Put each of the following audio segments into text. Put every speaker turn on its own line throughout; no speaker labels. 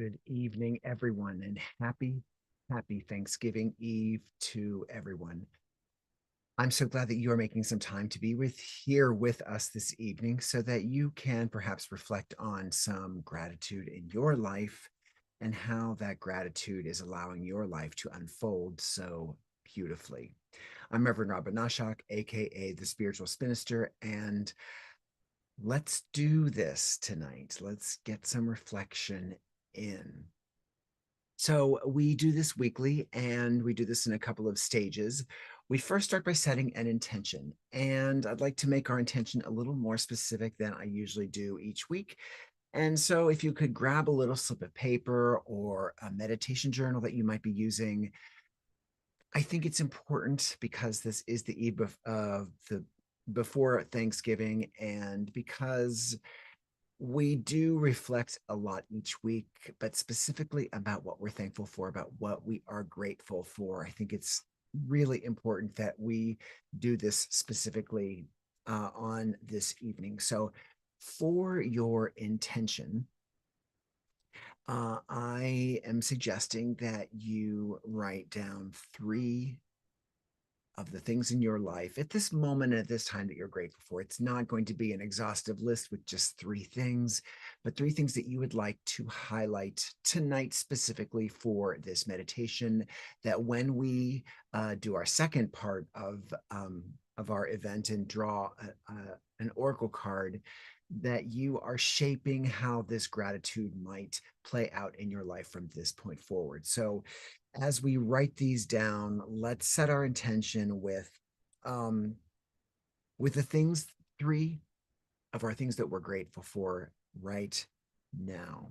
Good evening, everyone, and happy Thanksgiving Eve to everyone. I'm so glad that you are making some time to be here with us this evening so that you can perhaps reflect on some gratitude in your life and how that gratitude is allowing your life to unfold so beautifully. I'm Reverend Robin Nashak, aka the Spiritual Spinister, and let's do this tonight. Let's get some reflection in. So we do this weekly and we do this in a couple of stages. We first start by setting an intention, and I'd like to make our intention a little more specific than I usually do each week. And so if you could grab a little slip of paper or a meditation journal that you might be using, I think it's important because this is the eve of the before Thanksgiving, and because we do reflect a lot each week, but specifically about what we're thankful for, about what we are grateful for. I think it's really important that we do this specifically on this evening. So, for your intention, I am suggesting that you write down three of the things in your life at this moment, at this time, that you're grateful for. It's not going to be an exhaustive list with just three things, but three things that you would like to highlight tonight specifically for this meditation. That when we do our second part of our event and draw an oracle card, that you are shaping how this gratitude might play out in your life from this point forward. So as we write these down, let's set our intention um with the things, three of our things that we're grateful for right now.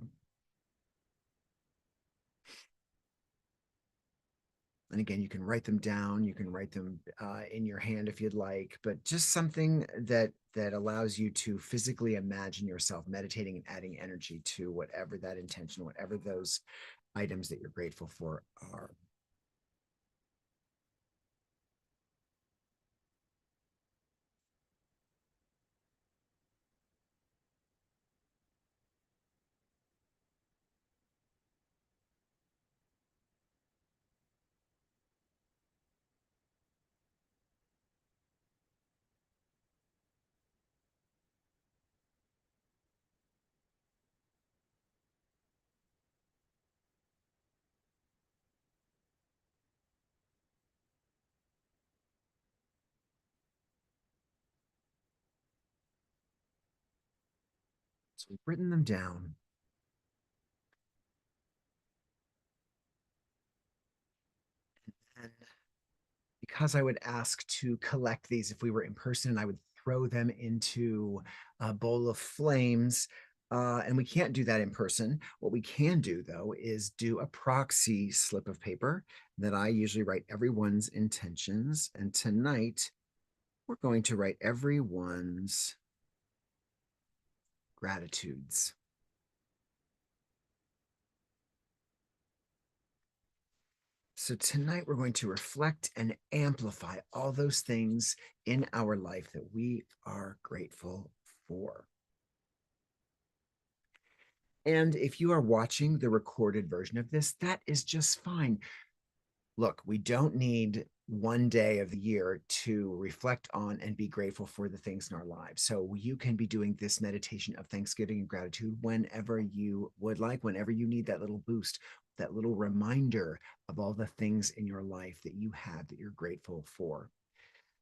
And again, you can write them down, you can write them in your hand if you'd like, but just something that allows you to physically imagine yourself meditating and adding energy to whatever that intention, whatever those items that you're grateful for are. So we've written them down. And because I would ask to collect these if we were in person, I would throw them into a bowl of flames. And we can't do that in person. What we can do, though, is do a proxy slip of paper that I usually write everyone's intentions. And tonight, we're going to write everyone's gratitudes. So tonight we're going to reflect and amplify all those things in our life that we are grateful for. And if you are watching the recorded version of this, that is just fine. Look, we don't need one day of the year to reflect on and be grateful for the things in our lives. So you can be doing this meditation of thanksgiving and gratitude whenever you would like, whenever you need that little boost, that little reminder of all the things in your life that you have that you're grateful for.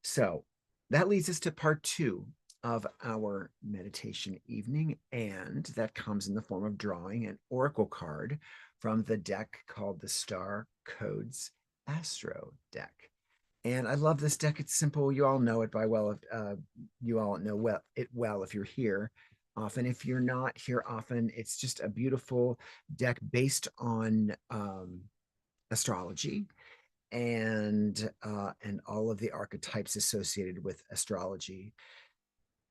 So that leads us to part two of our meditation evening, and that comes in the form of drawing an oracle card from the deck called the Star Codes Astro deck. And I love this deck. It's simple. You all know it by well. You all know it well if you're here often. If you're not here often, it's just a beautiful deck based on astrology and all of the archetypes associated with astrology.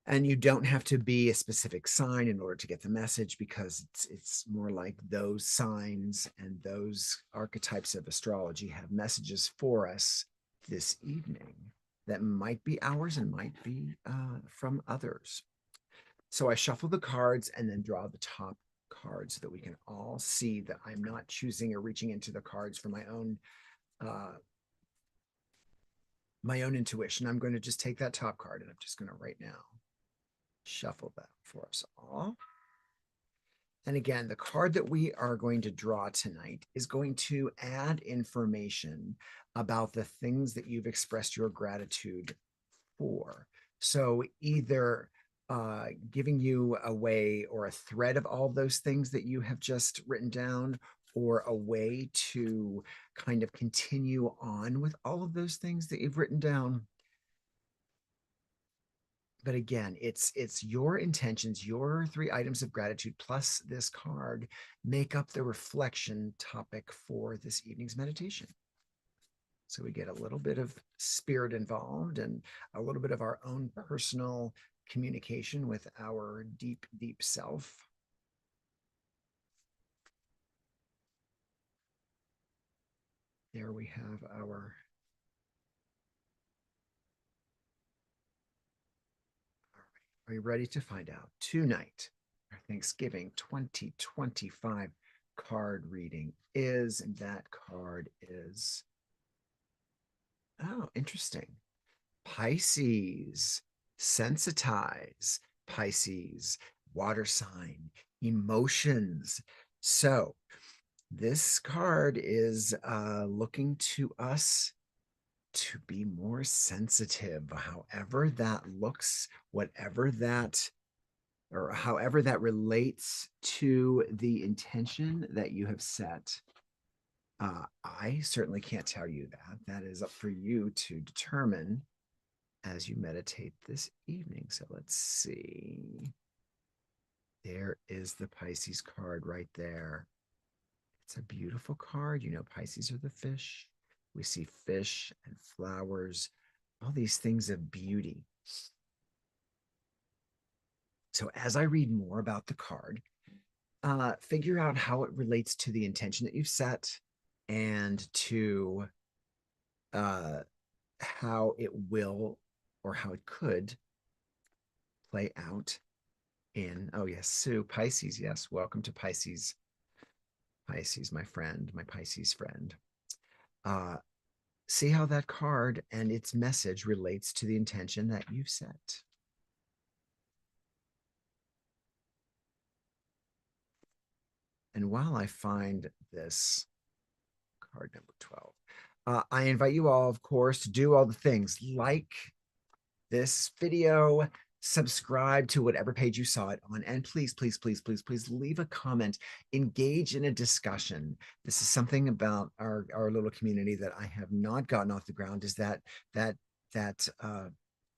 And you don't have to be a specific sign in order to get the message, because it's more like those signs and those archetypes of astrology have messages for us this evening that might be ours and might be from others. So I shuffle the cards and then draw the top card so that we can all see that I'm not choosing or reaching into the cards for my own intuition. I'm going to just take that top card and I'm just going to right now shuffle that for us all. And again, the card that we are going to draw tonight is going to add information about the things that you've expressed your gratitude for. So either giving you a way or a thread of all those things that you have just written down, or a way to kind of continue on with all of those things that you've written down. But again, it's your intentions, your 3 items of gratitude plus this card make up the reflection topic for this evening's meditation. So we get a little bit of spirit involved and a little bit of our own personal communication with our deep, deep self. There we have our Are you ready to find out? Tonight, our Thanksgiving 2025 card reading is, and that card is, oh, interesting. Pisces, sensitize, Pisces, water sign, emotions. So, this card is looking to us to be more sensitive, however that looks, whatever that, or however that relates to the intention that you have set. I certainly can't tell you that. That is up for you to determine as you meditate this evening. So let's see. There is the Pisces card right there. It's a beautiful card. You know, Pisces are the fish. We see fish and flowers, all these things of beauty. So as I read more about the card, figure out how it relates to the intention that you've set and to how it will or how it could play out in, oh yes, Sue, Pisces. Yes, welcome to Pisces. Pisces, my friend, my Pisces friend. Uh, see how that card and its message relates to the intention that you've set. And while I find this card number 12, I invite you all, of course, to do all the things like this video, subscribe to whatever page you saw it on, and please, please, please, please, please leave a comment, engage in a discussion. This is something about our little community that I have not gotten off the ground, is that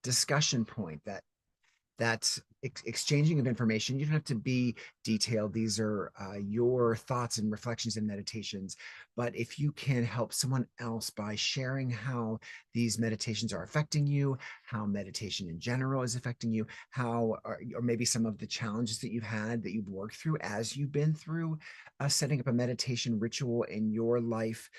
discussion point, that exchanging of information. You don't have to be detailed. These are your thoughts and reflections and meditations. But if you can help someone else by sharing how these meditations are affecting you, how meditation in general is affecting you, or maybe some of the challenges that you've had, that you've worked through as you've been through setting up a meditation ritual in your life.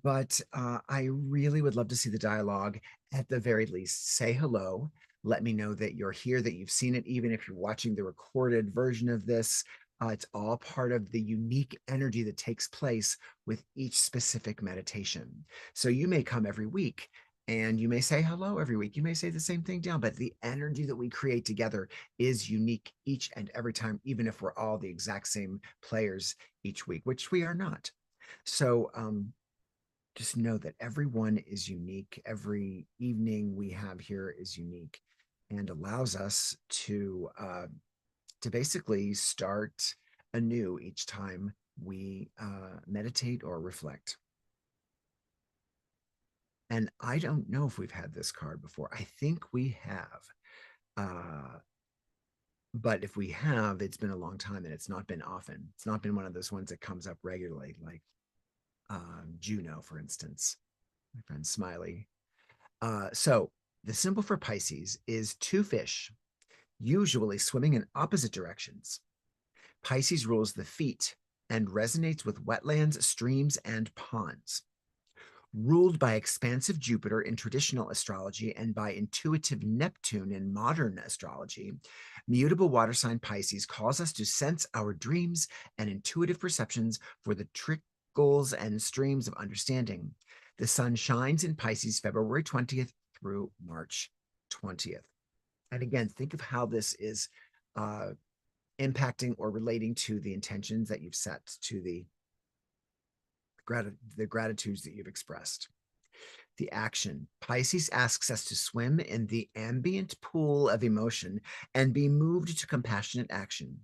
But I really would love to see the dialogue. At the very least, say hello. Let me know that you're here, that you've seen it, even if you're watching the recorded version of this. It's all part of the unique energy that takes place with each specific meditation. So you may come every week and you may say hello every week. You may say the same thing down, but the energy that we create together is unique each and every time, even if we're all the exact same players each week, which we are not. So just know that everyone is unique. Every evening we have here is unique and allows us to basically start anew each time we meditate or reflect. And I don't know if we've had this card before. I think we have. But if we have, it's been a long time and it's not been often. It's not been one of those ones that comes up regularly, like Juno, for instance, my friend Smiley. So the symbol for Pisces is 2 fish, usually swimming in opposite directions. Pisces rules the feet and resonates with wetlands, streams, and ponds. Ruled by expansive Jupiter in traditional astrology and by intuitive Neptune in modern astrology, mutable water sign Pisces calls us to sense our dreams and intuitive perceptions for the trickles and streams of understanding. The sun shines in Pisces February 20th through March 20th. And again, think of how this is impacting or relating to the intentions that you've set, to the gratitudes that you've expressed. The action. Pisces asks us to swim in the ambient pool of emotion and be moved to compassionate action.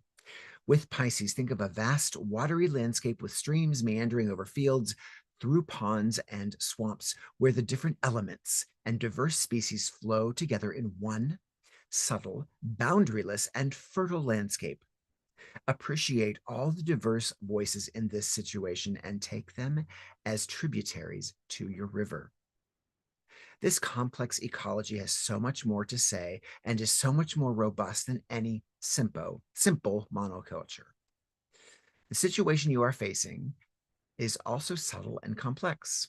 With Pisces, think of a vast watery landscape with streams meandering over fields, through ponds and swamps, where the different elements and diverse species flow together in one subtle, boundaryless, and fertile landscape. Appreciate all the diverse voices in this situation and take them as tributaries to your river. This complex ecology has so much more to say and is so much more robust than any simple monoculture. The situation you are facing is also subtle and complex,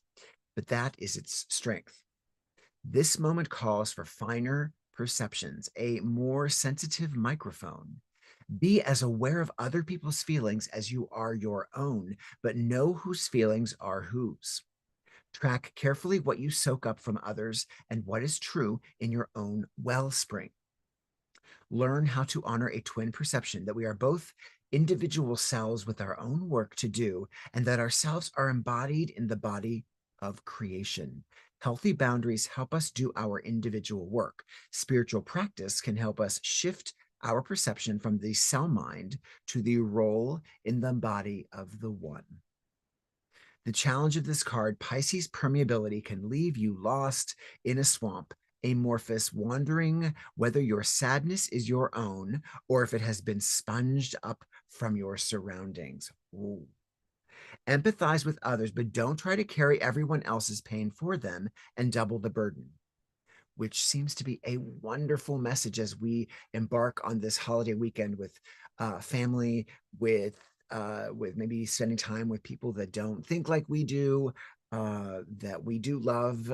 but that is its strength. This moment calls for finer perceptions, a more sensitive microphone. Be as aware of other people's feelings as you are your own, but know whose feelings are whose. Track carefully what you soak up from others and what is true in your own wellspring. Learn how to honor a twin perception that we are both individual selves with our own work to do, and that ourselves are embodied in the body of creation. Healthy boundaries help us do our individual work. Spiritual practice can help us shift our perception from the cell mind to the role in the body of the one. The challenge of this card, Pisces permeability, can leave you lost in a swamp, amorphous, wondering whether your sadness is your own or if it has been sponged up from your surroundings. Ooh. Empathize with others, but don't try to carry everyone else's pain for them and double the burden, which seems to be a wonderful message as we embark on this holiday weekend with family, with maybe spending time with people that don't think like we do, that we do love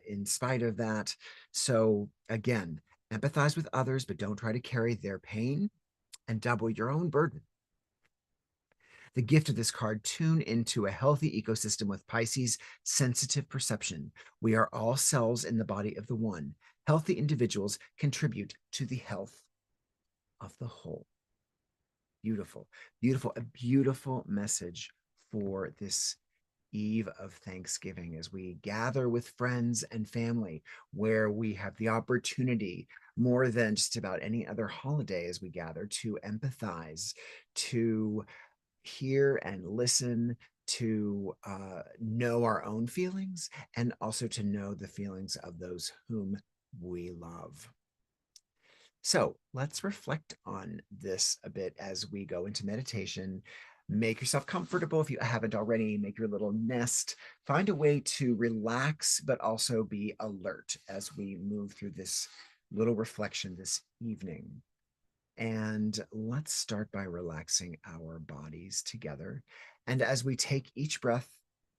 in spite of that. So again, empathize with others, but don't try to carry their pain and double your own burden. The gift of this card, tune into a healthy ecosystem with Pisces sensitive perception. We are all cells in the body of the one. Healthy individuals contribute to the health of the whole. Beautiful, beautiful, a beautiful message for this eve of Thanksgiving as we gather with friends and family, where we have the opportunity more than just about any other holiday as we gather to empathize, to hear and listen, to know our own feelings, and also to know the feelings of those whom we love. So let's reflect on this a bit as we go into meditation. Make yourself comfortable if you haven't already. Make your little nest. Find a way to relax, but also be alert as we move through this little reflection this evening. And let's start by relaxing our bodies together. And as we take each breath,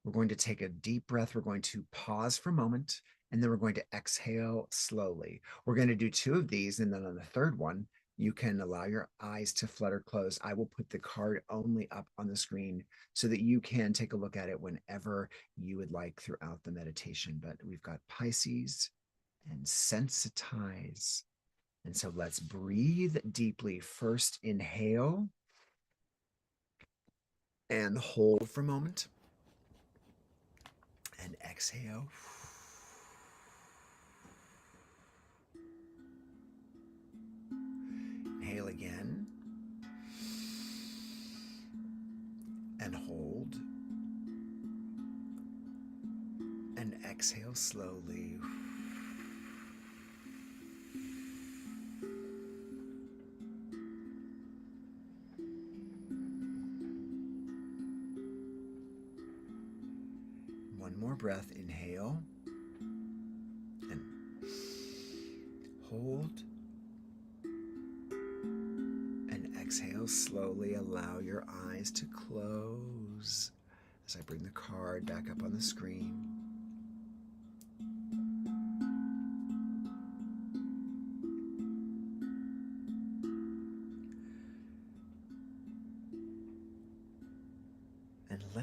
we're going to take a deep breath. We're going to pause for a moment, and then we're going to exhale slowly. We're going to do 2 of these, and then on the third one, you can allow your eyes to flutter closed. I will put the card only up on the screen so that you can take a look at it whenever you would like throughout the meditation. But we've got Pisces and sensitize. And so let's breathe deeply. First, inhale and hold for a moment. And exhale. Inhale again. And hold. And exhale slowly. One more breath. Inhale. And hold. And exhale slowly. Allow your eyes to close as I bring the card back up on the screen.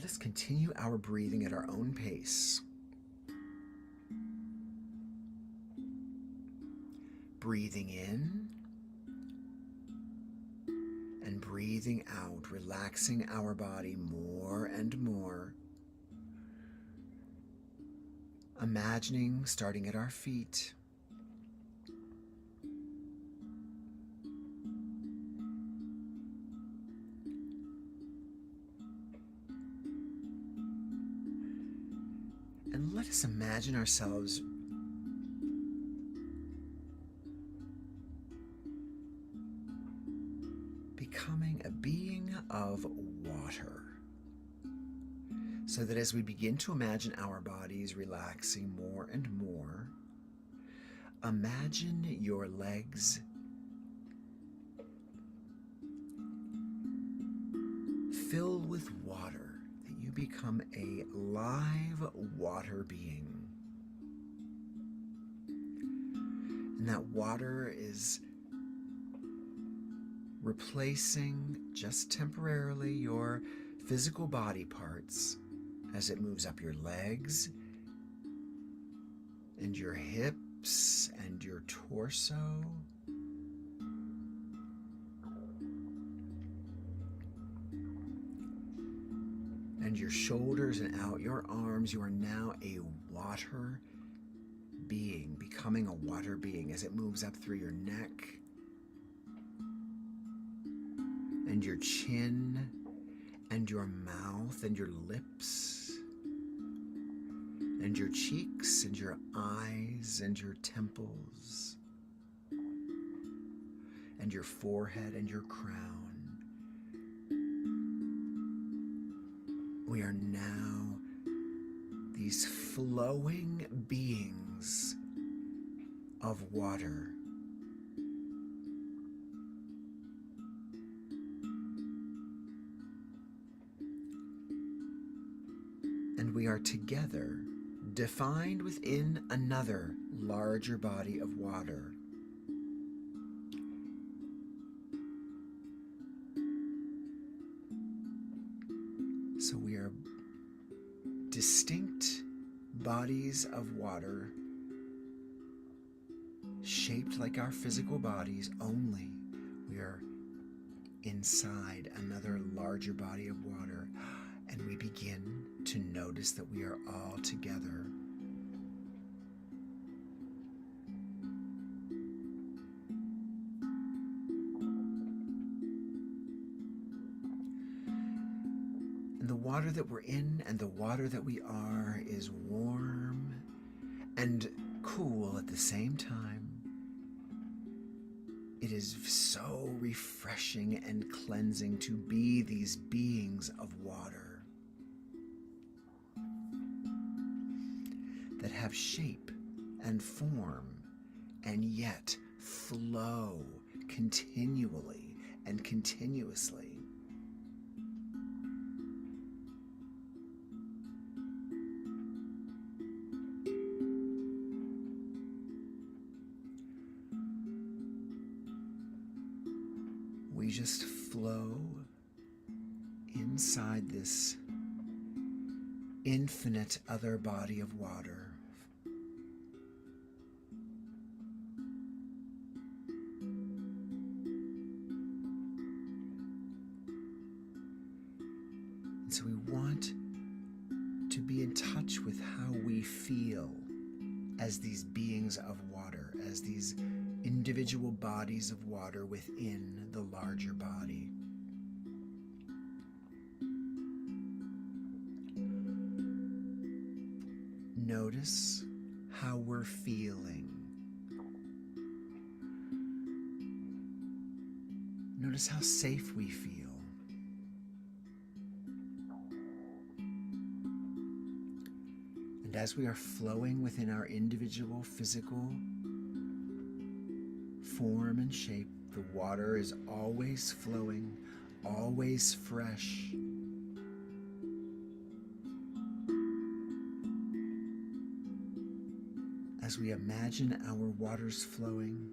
let us continue our breathing at our own pace. Breathing in and breathing out, relaxing our body more and more. Imagining starting at our feet. And let us imagine ourselves becoming a being of water. So that as we begin to imagine our bodies relaxing more and more, imagine your legs filled with water, that you become a live water being. And that water is replacing just temporarily your physical body parts as it moves up your legs and your hips and your torso. And your shoulders and out your arms. You are now a water being, becoming a water being as it moves up through your neck and your chin and your mouth and your lips and your cheeks and your eyes and your temples and your forehead and your crown. We are now these flowing beings of water. And we are together, defined within another larger body of water. So we are distinct bodies of water, shaped like our physical bodies, only we are inside another larger body of water, and we begin to notice that we are all together. And the water that we're in and the water that we are is warm and cool at the same time. It is so refreshing and cleansing to be these beings of water that have shape and form and yet flow continually and continuously. We just flow inside this infinite other body of water. And so we want to be in touch with how we feel as these beings of water, as these individual bodies of water within the larger body. Notice how we're feeling. Notice how safe we feel. And as we are flowing within our individual physical form and shape, the water is always flowing, always fresh. As we imagine our waters flowing,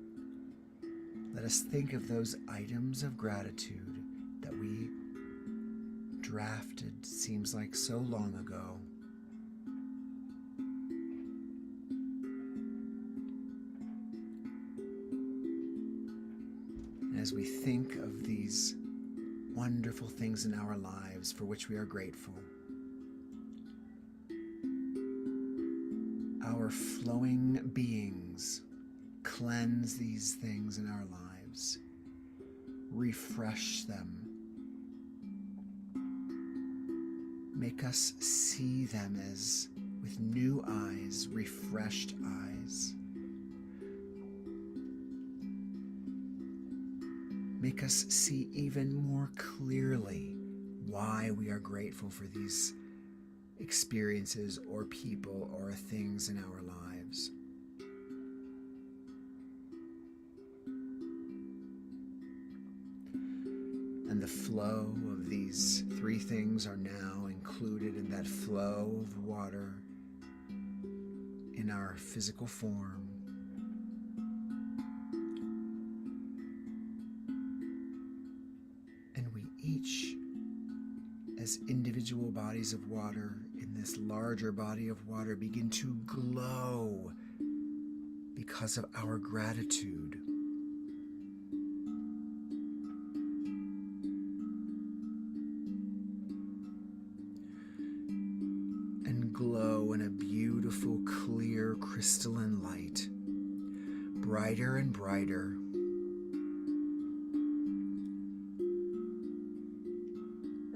let us think of those items of gratitude that we drafted seems like so long ago. As we think of these wonderful things in our lives for which we are grateful, our flowing beings cleanse these things in our lives, refresh them, make us see them as with new eyes, refreshed eyes. Make us see even more clearly why we are grateful for these experiences or people or things in our lives. And the flow of these three things are now included in that flow of water in our physical form. And we each, as individual bodies of water in this larger body of water, begin to glow because of our gratitude. And glow in a beautiful, clear, crystalline light, brighter and brighter.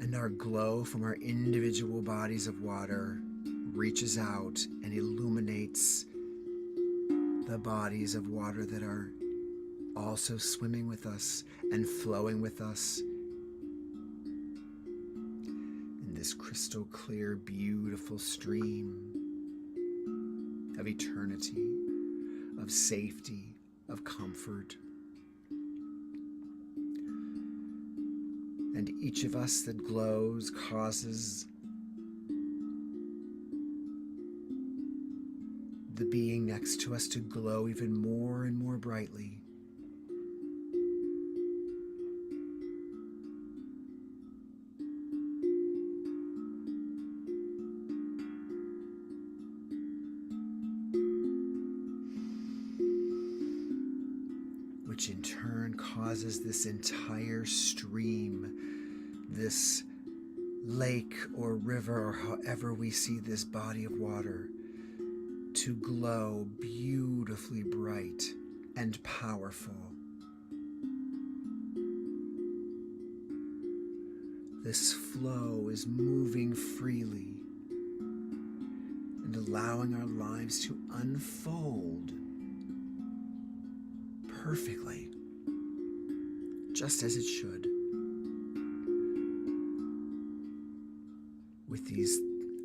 And our glow from our individual bodies of water reaches out and illuminates the bodies of water that are also swimming with us and flowing with us in this crystal clear, beautiful stream of eternity, of safety, of comfort. And each of us that glows causes the being next to us to glow even more and more brightly. Which in turn causes this entire stream, this lake or river, or however we see this body of water, to glow beautifully bright and powerful. This flow is moving freely and allowing our lives to unfold perfectly, just as it should, with these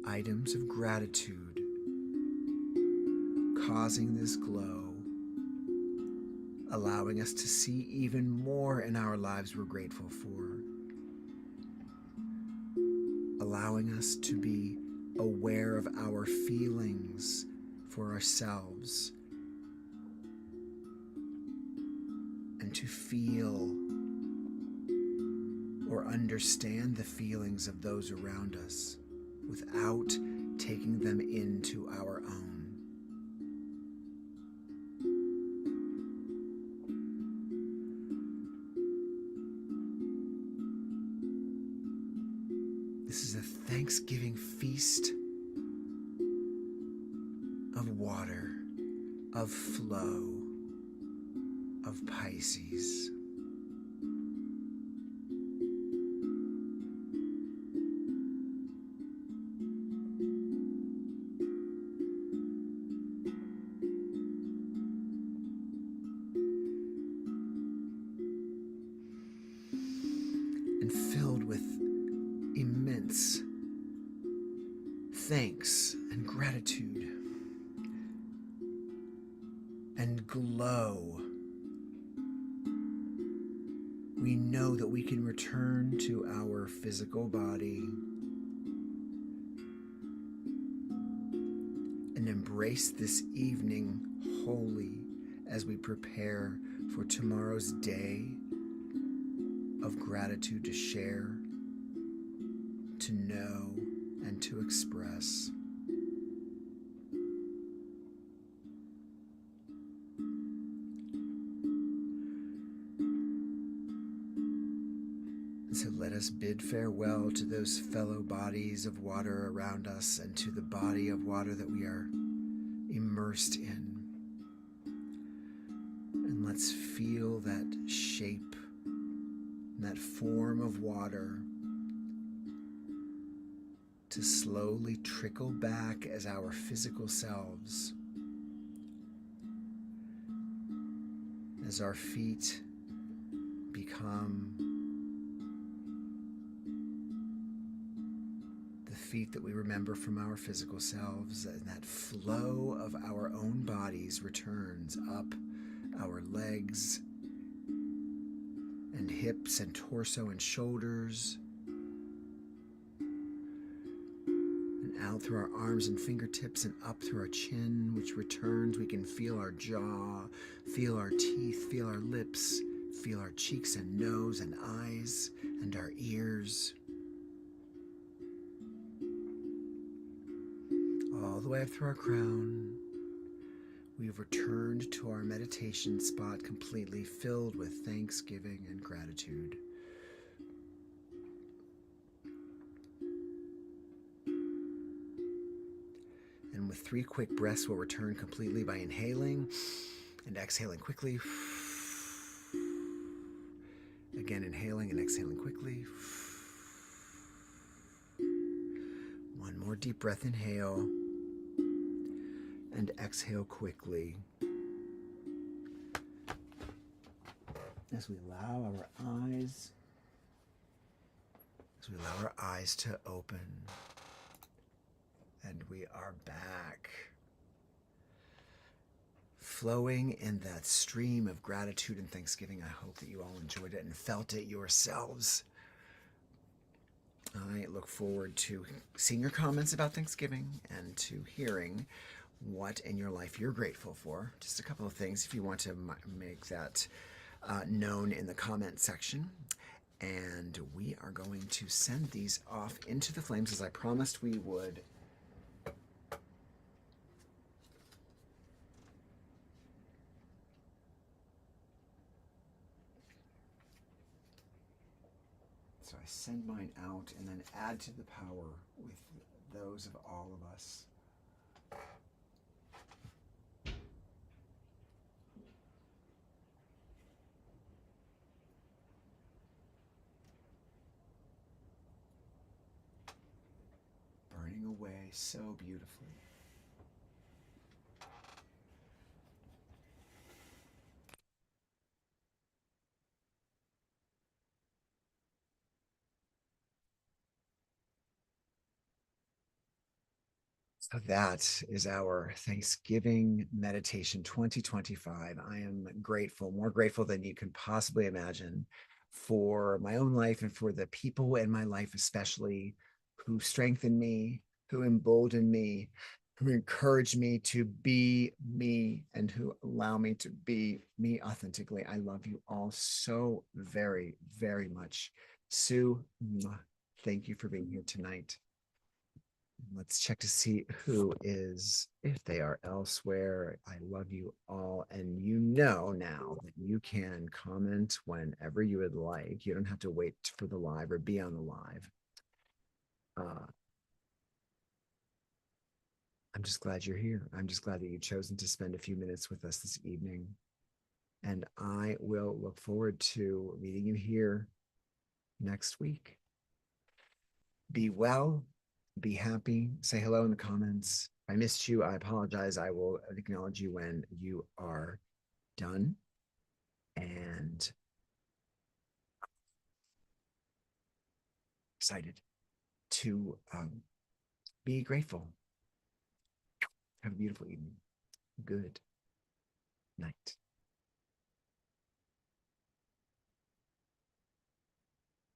items of gratitude causing this glow, allowing us to see even more in our lives we're grateful for, allowing us to be aware of our feelings for ourselves, and to feel or understand the feelings of those around us without taking them into our own. This is a Thanksgiving feast of water, of flow, of Pisces. And filled with immense thanks and gratitude and glow, we know that we can return to our physical body and embrace this evening wholly as we prepare for tomorrow's day of gratitude to share to know, and to express. And so let us bid farewell to those fellow bodies of water around us and to the body of water that we are immersed in. And let's feel that shape, that form of water to slowly trickle back as our physical selves, as our feet become the feet that we remember from our physical selves, and that flow of our own bodies returns up our legs and hips and torso and shoulders, and out through our arms and fingertips and up through our chin, which returns. We can feel our jaw, feel our teeth, feel our lips, feel our cheeks and nose and eyes and our ears. All the way up through our crown. We've returned to our meditation spot completely filled with thanksgiving and gratitude. And with 3 quick breaths, we'll return completely by inhaling and exhaling quickly. Again, inhaling and exhaling quickly. One more deep breath, inhale. And exhale quickly. As we allow our eyes to open. And we are back. Flowing in that stream of gratitude and thanksgiving. I hope that you all enjoyed it and felt it yourselves. I look forward to seeing your comments about Thanksgiving and to hearing what in your life you're grateful for. Just a couple of things if you want to make that known in the comment section. And we are going to send these off into the flames as I promised we would. So I send mine out and then add to the power with those of all of us. Burning away so beautifully. So that is our Thanksgiving meditation 2025. I am grateful, more grateful than you can possibly imagine, for my own life and for the people in my life, especially who strengthen me, who embolden me, who encourage me to be me, and who allow me to be me authentically. I love you all so very, very much. Sue, thank you for being here tonight. Let's check to see who is, if they are elsewhere. I love you all. And you know now that you can comment whenever you would like. You don't have to wait for the live or be on the live. I'm just glad you're here. I'm just glad that you've chosen to spend a few minutes with us this evening. And I will look forward to meeting you here next week. Be well. Be happy. Say hello in the comments. If I missed you, I apologize. I will acknowledge you when you are done. And excited to be grateful. Have a beautiful evening. Good night.